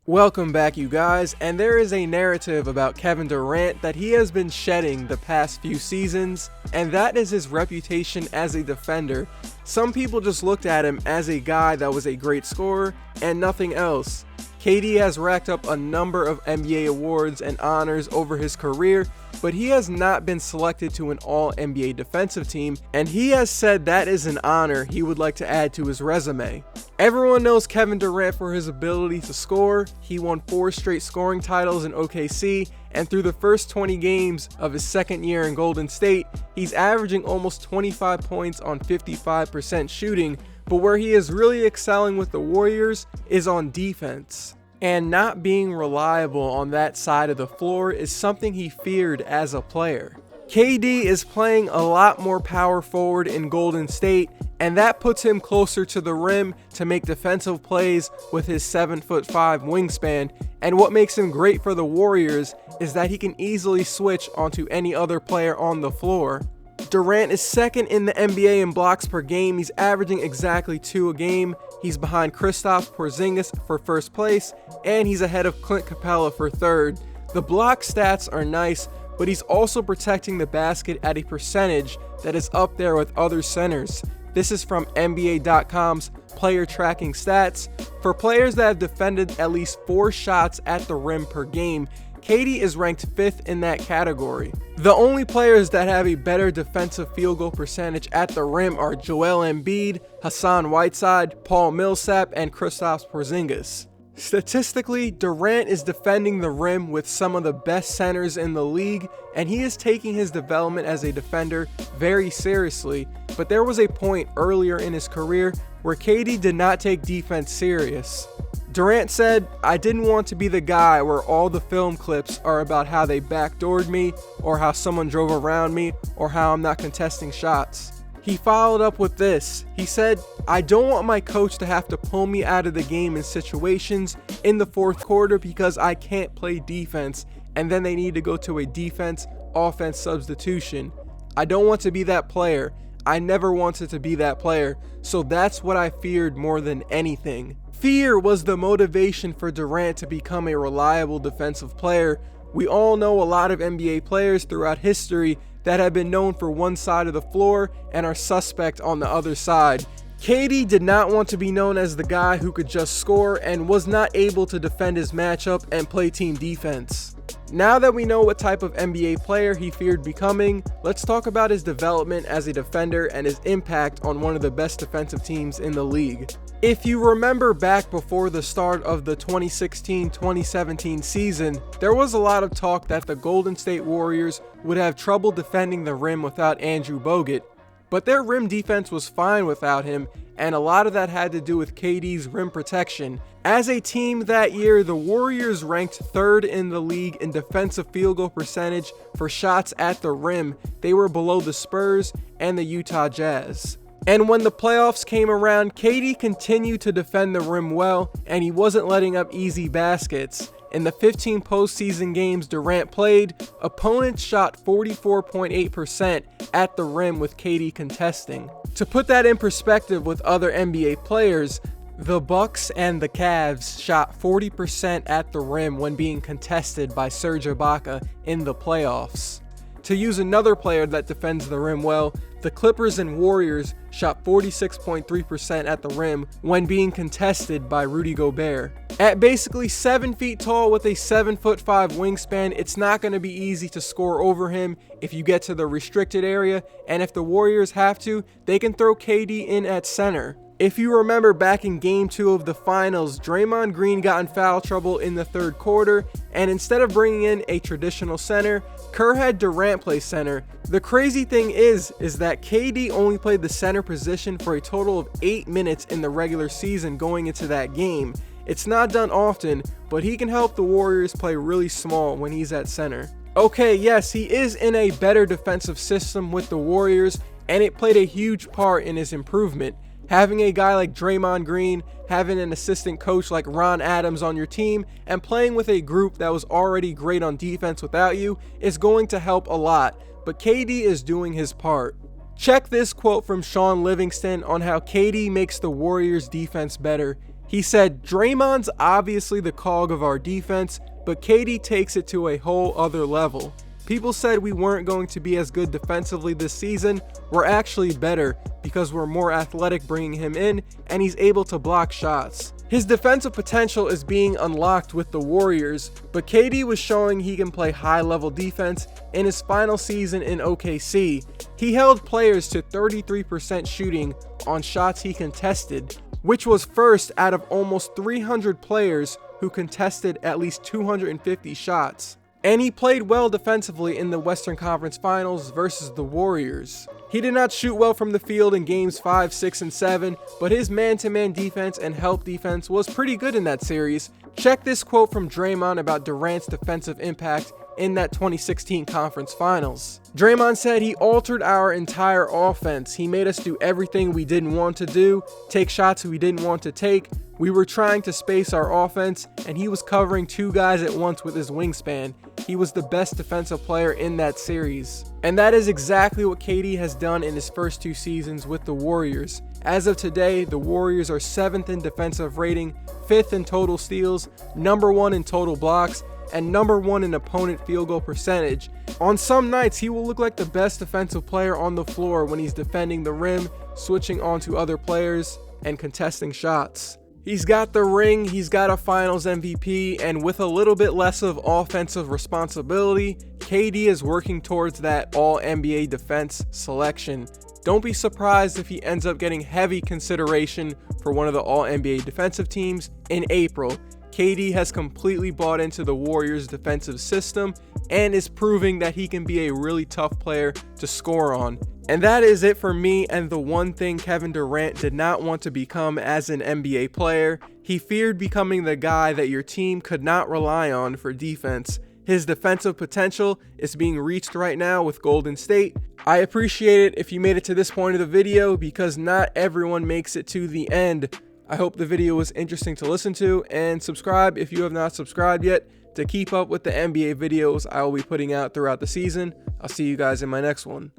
Welcome back, you guys, and there is a narrative about Kevin Durant that he has been shedding the past few seasons, and that is his reputation as a defender. Some people just looked at him as a guy that was a great scorer and nothing else. KD has racked up a number of NBA awards and honors over his career, but he has not been selected to an all-NBA defensive team, and he has said that is an honor he would like to add to his resume. Everyone knows Kevin Durant for his ability to score. He won 4 straight scoring titles in OKC, and through the first 20 games of his second year in Golden State, he's averaging almost 25 points on 55% shooting, but where he is really excelling with the Warriors is on defense. And not being reliable on that side of the floor is something he feared as a player. KD is playing a lot more power forward in Golden State, and that puts him closer to the rim to make defensive plays with his 7'5" wingspan, and what makes him great for the Warriors is that he can easily switch onto any other player on the floor. Durant is second in the NBA in blocks per game. He's averaging exactly 2 a game. He's behind Kristaps Porzingis for first place, and he's ahead of Clint Capella for third. The block stats are nice, but he's also protecting the basket at a percentage that is up there with other centers. This is from NBA.com's player tracking stats. For players that have defended at least 4 shots at the rim per game, KD is ranked 5th in that category. The only players that have a better defensive field goal percentage at the rim are Joel Embiid, Hassan Whiteside, Paul Millsap, and Kristaps Porzingis. Statistically, Durant is defending the rim with some of the best centers in the league, and he is taking his development as a defender very seriously, but there was a point earlier in his career where KD did not take defense serious. Durant said, "I didn't want to be the guy where all the film clips are about how they backdoored me, or how someone drove around me, or how I'm not contesting shots." He followed up with this. He said, "I don't want my coach to have to pull me out of the game in situations in the fourth quarter because I can't play defense, and then they need to go to a defense-offense substitution. I don't want to be that player. I never wanted to be that player, so that's what I feared more than anything." Fear was the motivation for Durant to become a reliable defensive player. We all know a lot of NBA players throughout history that have been known for one side of the floor and are suspect on the other side. KD did not want to be known as the guy who could just score and was not able to defend his matchup and play team defense. Now that we know what type of NBA player he feared becoming, let's talk about his development as a defender and his impact on one of the best defensive teams in the league. If you remember back before the start of the 2016-2017 season, there was a lot of talk that the Golden State Warriors would have trouble defending the rim without Andrew Bogut, but their rim defense was fine without him, and a lot of that had to do with KD's rim protection. As a team that year, the Warriors ranked 3rd in the league in defensive field goal percentage for shots at the rim. They were below the Spurs and the Utah Jazz. And when the playoffs came around, KD continued to defend the rim well, and he wasn't letting up easy baskets. In the 15 postseason games Durant played, opponents shot 44.8% at the rim with KD contesting. To put that in perspective with other NBA players, the Bucks and the Cavs shot 40% at the rim when being contested by Serge Ibaka in the playoffs. To use another player that defends the rim well, the Clippers and Warriors shot 46.3% at the rim when being contested by Rudy Gobert. At basically 7 feet tall with a 7'5" wingspan, it's not going to be easy to score over him if you get to the restricted area, and if the Warriors have to, they can throw KD in at center. If you remember back in Game 2 of the finals, Draymond Green got in foul trouble in the 3rd quarter, and instead of bringing in a traditional center, Kerr had Durant play center. The crazy thing is that KD only played the center position for a total of 8 minutes in the regular season going into that game. It's not done often, but he can help the Warriors play really small when he's at center. Okay, yes, he is in a better defensive system with the Warriors, and it played a huge part in his improvement. Having a guy like Draymond Green, having an assistant coach like Ron Adams on your team, and playing with a group that was already great on defense without you is going to help a lot, but KD is doing his part. Check this quote from Sean Livingston on how KD makes the Warriors defense better. He said, "Draymond's obviously the cog of our defense, but KD takes it to a whole other level. People said we weren't going to be as good defensively this season. We're actually better because we're more athletic bringing him in and he's able to block shots." His defensive potential is being unlocked with the Warriors, but KD was showing he can play high-level defense in his final season in OKC. He held players to 33% shooting on shots he contested, which was first out of almost 300 players who contested at least 250 shots. And he played well defensively in the Western Conference Finals versus the Warriors. He did not shoot well from the field in games 5, 6, and 7, but his man-to-man defense and help defense was pretty good in that series. Check this quote from Draymond about Durant's defensive impact in that 2016 conference finals. Draymond said, "He altered our entire offense. He made us do everything we didn't want to do, take shots we didn't want to take. We were trying to space our offense, and he was covering two guys at once with his wingspan. He was the best defensive player in that series." And that is exactly what KD has done in his first 2 seasons with the Warriors. As of today, the Warriors are 7th in defensive rating, 5th in total steals, number 1 in total blocks, and number 1 in opponent field goal percentage. On some nights, he will look like the best defensive player on the floor when he's defending the rim, switching on to other players, and contesting shots. He's got the ring, he's got a finals MVP, and with a little bit less of offensive responsibility, KD is working towards that all-NBA defense selection. Don't be surprised if he ends up getting heavy consideration for one of the all-NBA defensive teams in April. KD has completely bought into the Warriors' defensive system and is proving that he can be a really tough player to score on. And that is it for me and the one thing Kevin Durant did not want to become as an NBA player. He feared becoming the guy that your team could not rely on for defense. His defensive potential is being reached right now with Golden State. I appreciate it if you made it to this point of the video because not everyone makes it to the end. I hope the video was interesting to listen to, and subscribe if you have not subscribed yet to keep up with the NBA videos I will be putting out throughout the season. I'll see you guys in my next one.